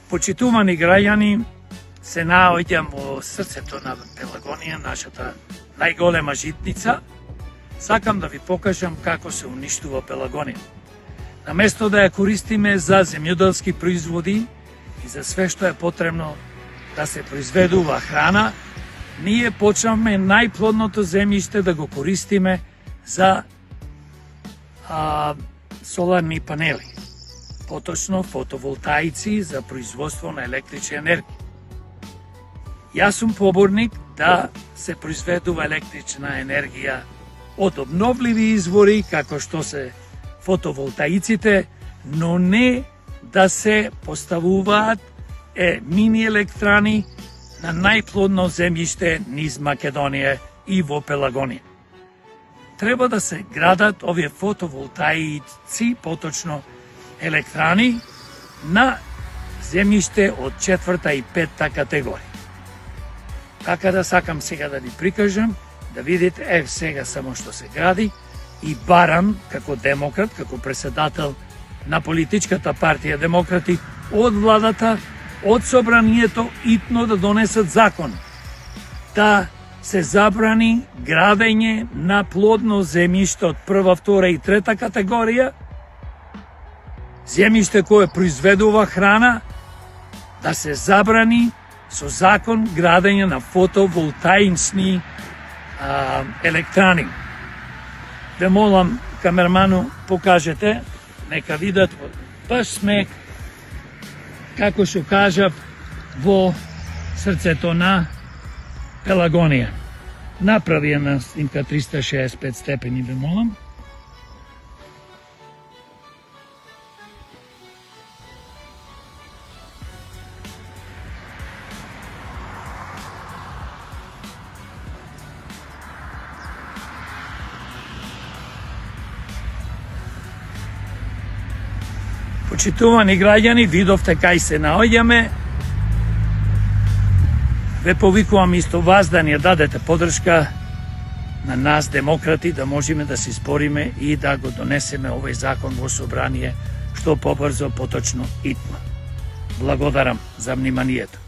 Почитувани граѓани, се наоѓам во срцето на Пелагонија, нашата најголема житница. Сакам да ви покажам како се уништува Пелагонија. Наместо да ја користиме за земјоделски производи и за све што е потребно да се произведува храна, ние почнавме најплодното земјиште да го користиме за соларни панели, поточно фотоволтаици за производство на електрична енергија. Јас сум поборник да се произведува електрична енергија од обновливи извори, како што се фотоволтаиците, но не да се поставуваат мини електрани на најплодно земјиште низ Македонија и во Пелагонија. Треба да се градат овие фотоволтаици, поточно електрани, на земјиште од 4-та и 5-та категорија. Така да сакам сега да ви прикажам, да видите, сега само што се гради, и барам како демократ, како председател на политичката партија Демократи, од владата, од собранието, итно да донесат закон да се забрани градење на плодно земјиште од 1-ва, 2-ра и 3-та категорија, земјиште кое произведува храна, да се забрани со закон градење на фотоволтаични електрани. Ве молам, камерману, покажете, нека видат, баш сме, како што кажав, во срцето на Пелагонија. Направи една снимка 365 степени, ве молам. Почитувани граѓани, видовте кај се наоѓаме. Ве повикувам исто вас да ни ја дадете подршка на нас, демократи, да можеме да се спориме и да го донесеме овој закон во собрание што побрзо, поточно, итно. Благодарам за вниманието.